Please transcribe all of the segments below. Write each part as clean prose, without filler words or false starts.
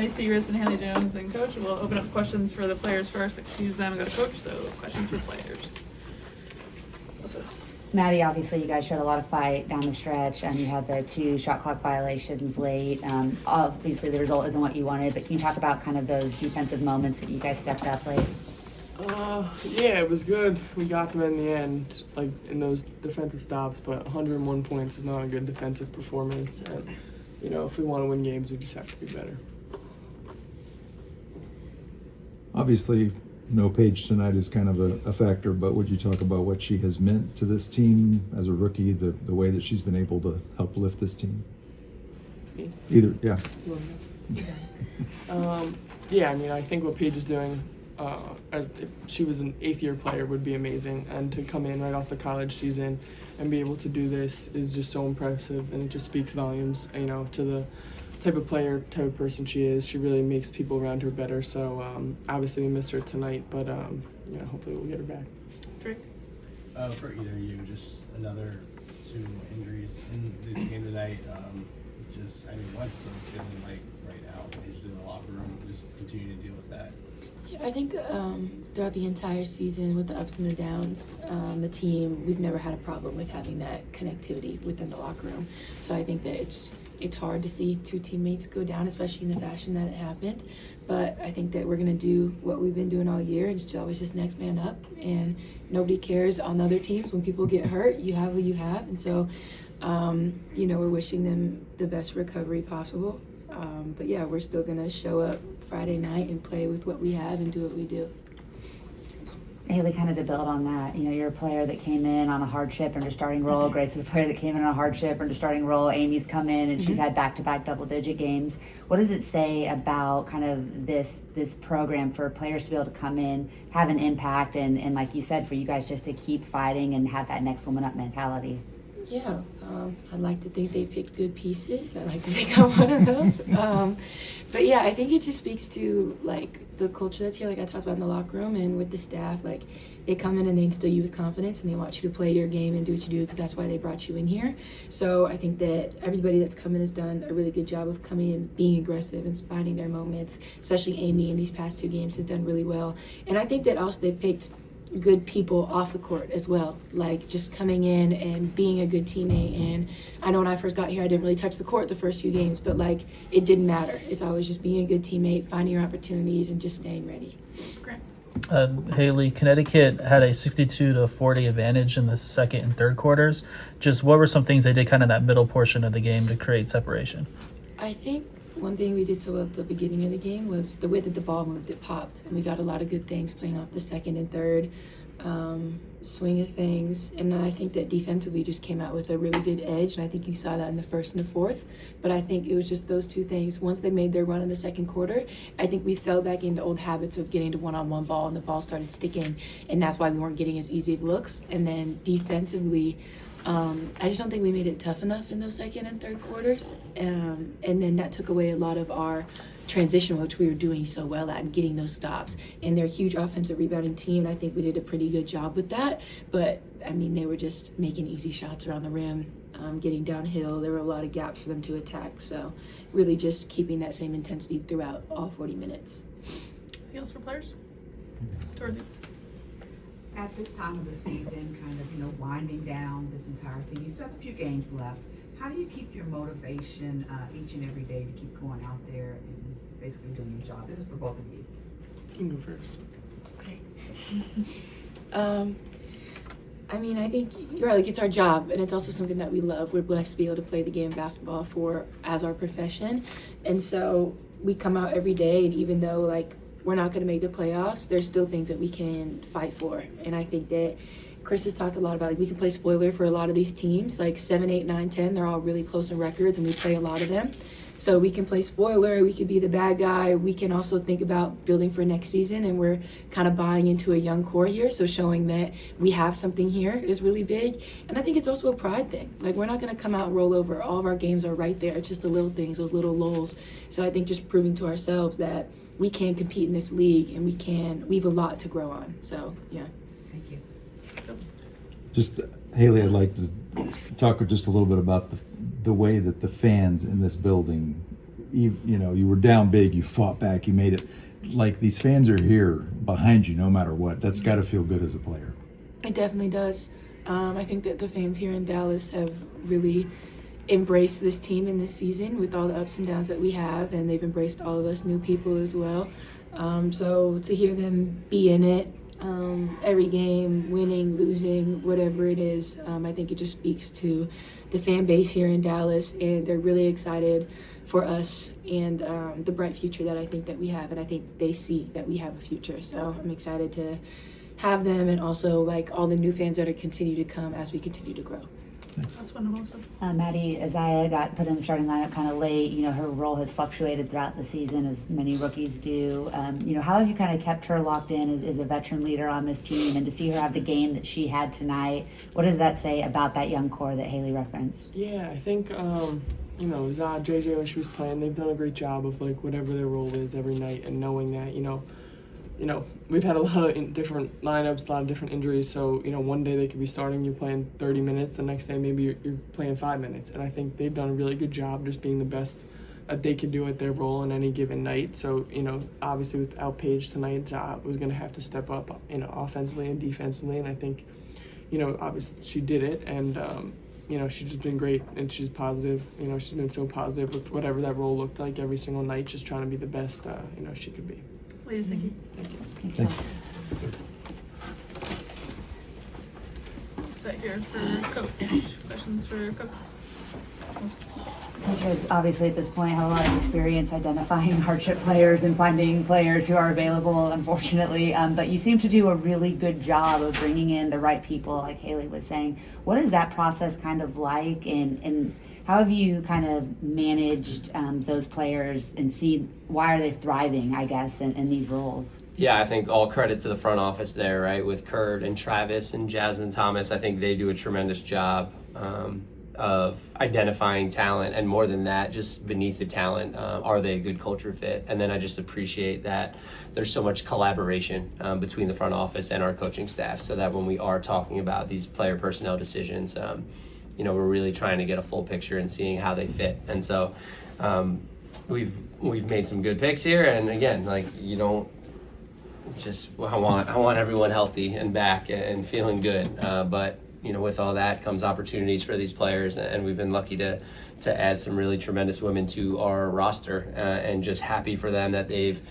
Maddy Siegrist and Haley Jones and Coach. We'll open up questions for the players first, excuse them, and go to Coach. So questions for players. Also. Maddy, obviously you guys showed a lot of fight down the stretch, and you had the 2 shot clock violations late. Obviously the result isn't what you wanted, but can you talk about kind of those defensive moments that you guys stepped up late? Yeah, it was good. We got them in the end, like in those defensive stops, but 101 points is not a good defensive performance. And, you know, if we want to win games, we just have to be better. Obviously, no Paige tonight is kind of a factor, but would you talk about what she has meant to this team as a rookie, the way that she's been able to help lift this team? Me? Either, yeah. Yeah, I mean, I think what Paige is doing, if she was an 8th-year player, would be amazing. And to come in right off the college season and be able to do this is just so impressive, and it just speaks volumes, you know, to the type of player, type of person she is. She really makes people around her better. So obviously we missed her tonight, but yeah, hopefully we'll get her back. Drake? For either of you, just another 2 injuries in this game tonight. What's the feeling like right now? Just in the locker room, just continue to deal with that. Yeah, I think throughout the entire season, with the ups and the downs, the team, we've never had a problem with having that connectivity within the locker room. So I think that it's hard to see 2 teammates go down, especially in the fashion that it happened. But I think that we're going to do what we've been doing all year, and it's always just next man up. And nobody cares on the other teams. When people get hurt, you have who you have. And so, you know, we're wishing them the best recovery possible. But yeah, we're still going to show up Friday night and play with what we have and do what we do. Haley, kind of to build on that, you know, you're a player that came in on a hardship and a starting role. Grace is a player that came in on a hardship and a starting role. Amy's come in and she's had back-to-back double-digit games. What does it say about kind of this program for players to be able to come in, have an impact, and like you said, for you guys just to keep fighting and have that next woman up mentality? Yeah, I'd like to think they picked good pieces. I'd like to think I'm one of those. But yeah, I think it just speaks to like the culture that's here, like I talked about in the locker room and with the staff. Like they come in and they instill you with confidence and they want you to play your game and do what you do because that's why they brought you in here. So I think that everybody that's come in has done a really good job of coming in, being aggressive and finding their moments. Especially Amy in these past 2 games has done really well. And I think that also they've picked good people off the court as well, like just coming in and being a good teammate. And I know when I first got here I didn't really touch the court the first few games, but like it didn't matter. It's always just being a good teammate, finding your opportunities, and just staying ready. Great. Haley, Connecticut had a 62-40 advantage in the second and third quarters. Just what were some things they did kind of that middle portion of the game to create separation? I think one thing we did so well at the beginning of the game was the way that the ball moved, it popped. And we got a lot of good things playing off the second and third swing of things. And then I think that defensively just came out with a really good edge. And I think you saw that in the first and the fourth. But I think it was just those 2 things. Once they made their run in the second quarter, I think we fell back into old habits of getting to one-on-one ball and the ball started sticking. And that's why we weren't getting as easy of looks. And then defensively, I just don't think we made it tough enough in those second and third quarters. And then that took away a lot of our transition, which we were doing so well at, and getting those stops. And they're a huge offensive rebounding team, and I think we did a pretty good job with that. But, I mean, they were just making easy shots around the rim, getting downhill. There were a lot of gaps for them to attack. So really just keeping that same intensity throughout all 40 minutes. Anything else for players? Dorothy? At this time of the season, kind of, you know, winding down this entire season, you still have a few games left. How do you keep your motivation each and every day to keep going out there and basically doing your job? This is for both of you. You can go first. Okay. I mean, I think you're right. Like, it's our job, and it's also something that we love. We're blessed to be able to play the game of basketball as our profession, and so we come out every day. And even though like we're not going to make the playoffs, there's still things that we can fight for. And I think that Chris has talked a lot about, like, we can play spoiler for a lot of these teams, like 7, 8, 9, 10. They're all really close in records, and we play a lot of them. So we can play spoiler, we could be the bad guy. We can also think about building for next season, and we're kind of buying into a young core here. So showing that we have something here is really big. And I think it's also a pride thing. Like, we're not going to come out and roll over. All of our games are right there. It's just the little things, those little lulls. So I think just proving to ourselves that we can compete in this league, and we have a lot to grow on. So, yeah. Thank you. Just, Haley, I'd like to talk just a little bit about the way that the fans in this building you were down big, you fought back, you made it. Like, these fans are here behind you no matter what. That's got to feel good as a player. It definitely does. I think that the fans here in Dallas have really embraced this team in this season with all the ups and downs that we have, and they've embraced all of us new people as well. So to hear them be in it every game, winning, losing, whatever it is, I think it just speaks to the fan base here in Dallas, and they're really excited for us and the bright future that I think that we have, and I think they see that we have a future. So I'm excited to have them, and also like all the new fans that are continue to come as we continue to grow. That's wonderful. Maddy Isaiah got put in the starting lineup kind of late. Her role has fluctuated throughout the season, as many rookies do. How have you kind of kept her locked in as a veteran leader on this team, and to see her have the game that she had tonight? What does that say about that young core that Haley referenced? Yeah, I think Zah, JJ, when she was playing, they've done a great job of like whatever their role is every night, and knowing that we've had a lot of different lineups, a lot of different injuries. So one day they could be starting, you're playing 30 minutes. The next day maybe you're playing 5 minutes, and I think they've done a really good job just being the best that they can do at their role on any given night. So obviously without Paige tonight, Zah was going to have to step up, offensively and defensively, and I think obviously she did it, and she's just been great, and she's positive. She's been so positive with whatever that role looked like every single night, just trying to be the best, she could be. Ladies, thank you. Thanks. Set here for coach. Questions for coach? Coach has obviously at this point have a lot of experience identifying hardship players and finding players who are available, unfortunately. But you seem to do a really good job of bringing in the right people, like Haley was saying. What is that process kind of like, and how have you kind of managed those players and see why are they thriving, I guess, in these roles? Yeah, I think all credit to the front office there, right? With Kurt and Travis and Jasmine Thomas, I think they do a tremendous job of identifying talent, and more than that, just beneath the talent, are they a good culture fit? And then I just appreciate that there's so much collaboration between the front office and our coaching staff, so that when we are talking about these player personnel decisions, we're really trying to get a full picture and seeing how they fit. And so we've made some good picks here, and again, like, you don't just I want everyone healthy and back and feeling good, but with all that comes opportunities for these players, and we've been lucky to add some really tremendous women to our roster, and just happy for them that they've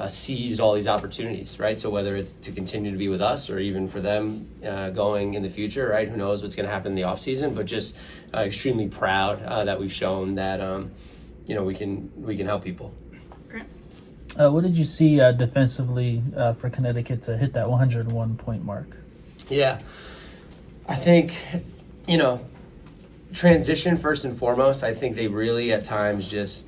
seized all these opportunities, right? So whether it's to continue to be with us or even for them going in the future, right? Who knows what's going to happen in the off season, but just extremely proud that we've shown that we can help people. Grant? What did you see defensively for Connecticut to hit that 101 point mark? Yeah, I think transition first and foremost. I think they really at times just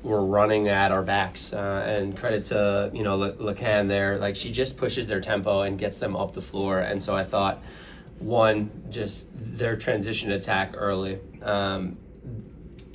were running at our backs, and credit to Lacan there. Like, she just pushes their tempo and gets them up the floor, and so I thought, one, just their transition attack early.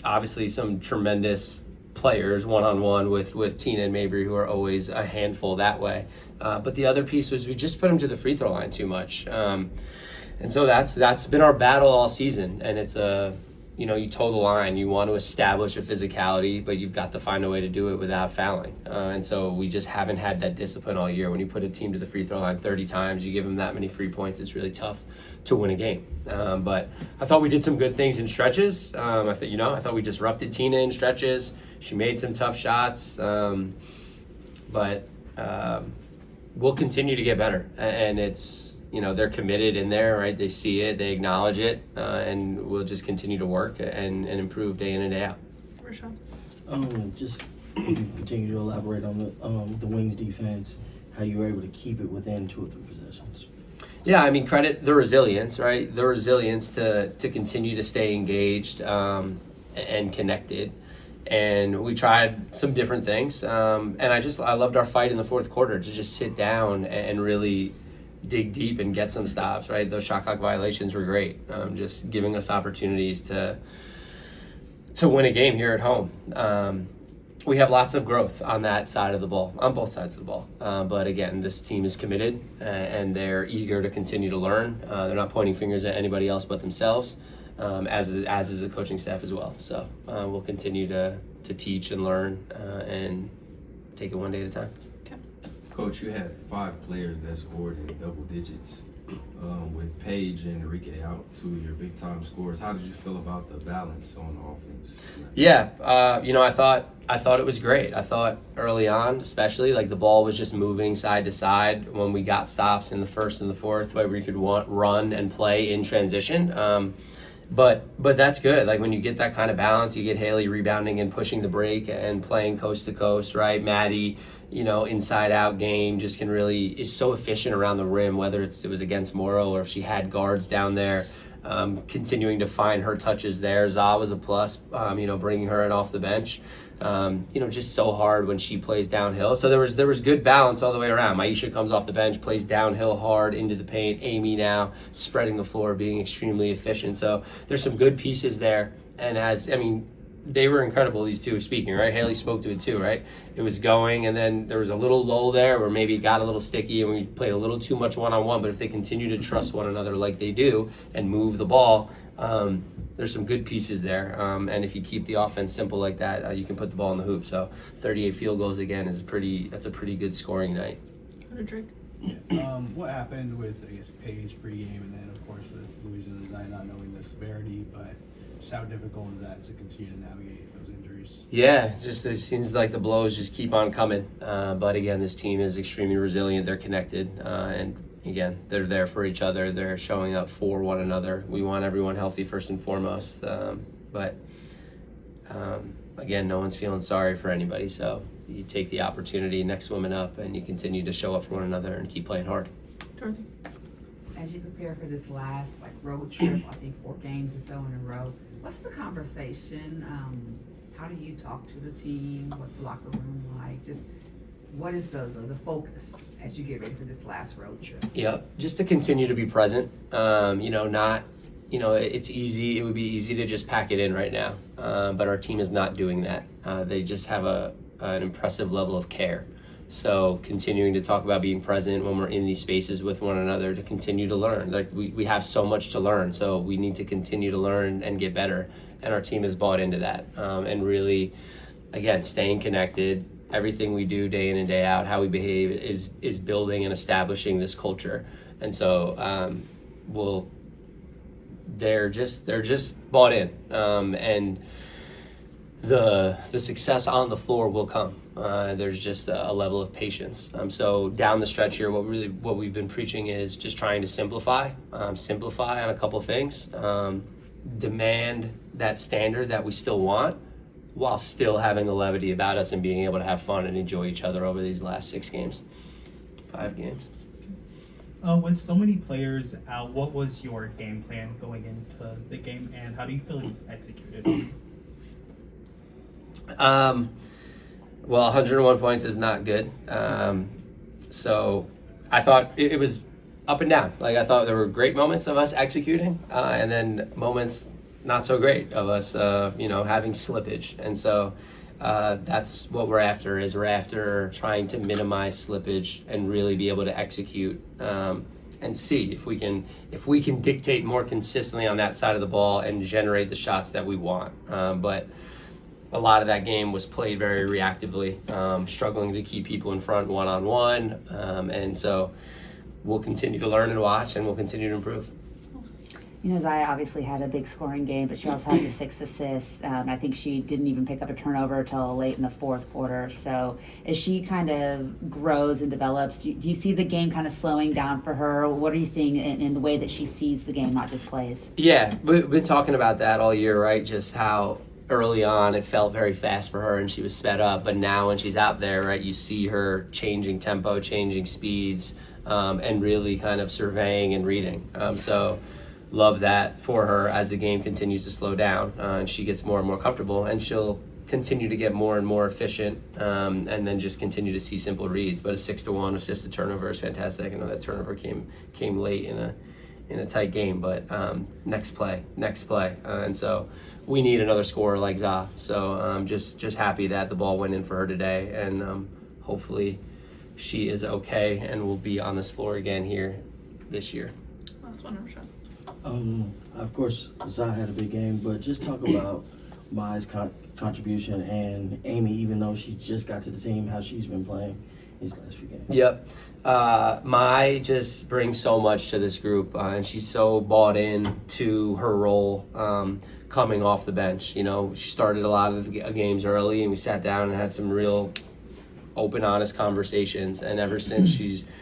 Obviously some tremendous players one-on-one with Tina and Mabry, who are always a handful that way. But the other piece was we just put them to the free throw line too much. And so that's been our battle all season. And it's you toe the line, you want to establish a physicality, but you've got to find a way to do it without fouling. And so we just haven't had that discipline all year. When you put a team to the free throw line 30 times, you give them that many free points, it's really tough to win a game. But I thought we did some good things in stretches. I thought we disrupted Tina in stretches. She made some tough shots. But we'll continue to get better. And it's, they're committed in there, right? They see it, they acknowledge it, and we'll just continue to work and improve day in and day out. Rashawn? Just if you continue to elaborate on the Wings defense, how you were able to keep it within 2 or 3 possessions. Yeah, I mean, credit the resilience, right? The resilience to continue to stay engaged and connected. And we tried some different things. And I loved our fight in the fourth quarter to just sit down and really dig deep and get some stops, right? Those shot clock violations were great, just giving us opportunities to win a game here at home. We have lots of growth on that side of the ball, on both sides of the ball. But again, this team is committed and they're eager to continue to learn. They're not pointing fingers at anybody else but themselves, as is the coaching staff as well. So we'll continue to teach and learn and take it one day at a time. Coach, you had 5 players that scored in double digits. With Paige and Enrique out, 2 of your big time scorers, how did you feel about the balance on the offense? Yeah, I thought it was great. I thought early on, especially, like the ball was just moving side to side when we got stops in the first and the fourth, where we could run and play in transition. But that's good. Like when you get that kind of balance, you get Haley rebounding and pushing the break and playing coast to coast, right? Maddy, inside out game just is so efficient around the rim, whether it was against Morrow or if she had guards down there, continuing to find her touches there. Za was a plus, bringing her in off the bench. Just so hard when she plays downhill. So there was good balance all the way around. Maisha comes off the bench, plays downhill hard into the paint. Amy now spreading the floor, being extremely efficient. So there's some good pieces there. And they were incredible, these two speaking, right? Haley spoke to it too, right? It was going, and then there was a little lull there where maybe it got a little sticky and we played a little too much one-on-one. But if they continue to trust one another like they do and move the ball, there's some good pieces there. And if you keep the offense simple like that, you can put the ball in the hoop. So 38 field goals again that's a pretty good scoring night. Drake. What happened with, I guess, Paige pregame, and then of course with Louisiana tonight, not knowing the severity, but just how difficult is that to continue to navigate those injuries? Yeah, it seems like the blows just keep on coming. But again, this team is extremely resilient. They're connected, and again, they're there for each other. They're showing up for one another. We want everyone healthy first and foremost. But again, no one's feeling sorry for anybody. So you take the opportunity, next woman up, and you continue to show up for one another and keep playing hard. Dorothy. As you prepare for this last road trip, I think 4 games or so in a row, what's the conversation? How do you talk to the team? What's the locker room like? Just what is the focus as you get ready for this last road trip? Yeah, just to continue to be present. It's easy. It would be easy to just pack it in right now, but our team is not doing that. They just have an impressive level of care. So continuing to talk about being present when we're in these spaces with one another to continue to learn. Like we have so much to learn, so we need to continue to learn and get better. And our team has bought into that. And really, again, staying connected. Everything we do day in and day out, how we behave is building and establishing this culture. And so they're just bought in. And the success on the floor will come. There's just a level of patience. So down the stretch here, what we've been preaching is just trying to simplify on a couple things, demand that standard that we still want, while still having the levity about us and being able to have fun and enjoy each other over these last 5 games. With so many players out, what was your game plan going into the game, and how do you feel you executed? Well, 101 points is not good. So I thought it was up and down. Like I thought there were great moments of us executing, and then moments not so great of us, having slippage. And so that's what we're after. We're after trying to minimize slippage and really be able to execute and see if we can dictate more consistently on that side of the ball and generate the shots that we want. But a lot of that game was played very reactively, struggling to keep people in front one-on-one. And so we'll continue to learn and watch, and we'll continue to improve. Zaya obviously had a big scoring game, but she also had the 6 assists. I think she didn't even pick up a turnover until late in the 4th quarter. So as she kind of grows and develops, do you see the game kind of slowing down for her? What are you seeing in the way that she sees the game, not just plays? Yeah, we've been talking about that all year, right? Just how early on it felt very fast for her and she was sped up. But now when she's out there, right, you see her changing tempo, changing speeds, and really kind of surveying and reading. So love that for her as the game continues to slow down and she gets more and more comfortable, and she'll continue to get more and more efficient, and then just continue to see simple reads. But a 6-1 assist to turnover is fantastic. I know that turnover came late in a tight game, but next play, and so we need another scorer like Za. So just happy that the ball went in for her today, and hopefully she is okay and will be on this floor again here this year. Last one, Of course, Za had a big game, but just talk about Mai's contribution, and Amy, even though she just got to the team, how she's been playing these last few games. Yep. Mai just brings so much to this group, and she's so bought in to her role coming off the bench. You know, she started a lot of the games early, and we sat down and had some real open, honest conversations. And ever since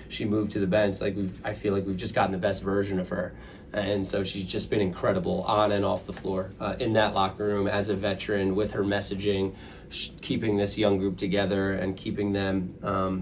she moved to the bench, like I feel like we've just gotten the best version of her. And so she's just been incredible on and off the floor in that locker room as a veteran with her messaging, keeping this young group together and keeping them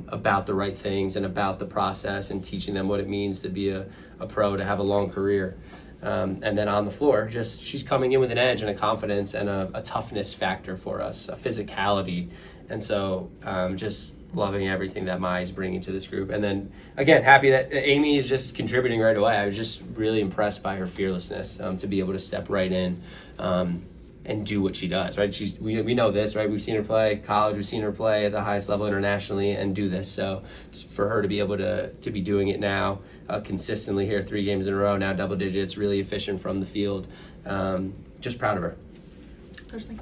about the right things and about the process and teaching them what it means to be a pro, to have a long career. And then on the floor, just she's coming in with an edge and a confidence and a toughness factor for us, a physicality. And so just loving everything that Mai is bringing to this group. And then, again, happy that Amy is just contributing right away. I was just really impressed by her fearlessness to be able to step right in and do what she does, right? We know this, right? We've seen her play college. We've seen her play at the highest level internationally and do this. So for her to be able to be doing it now consistently here, 3 games in a row, now double digits, really efficient from the field. Just proud of her. Personally.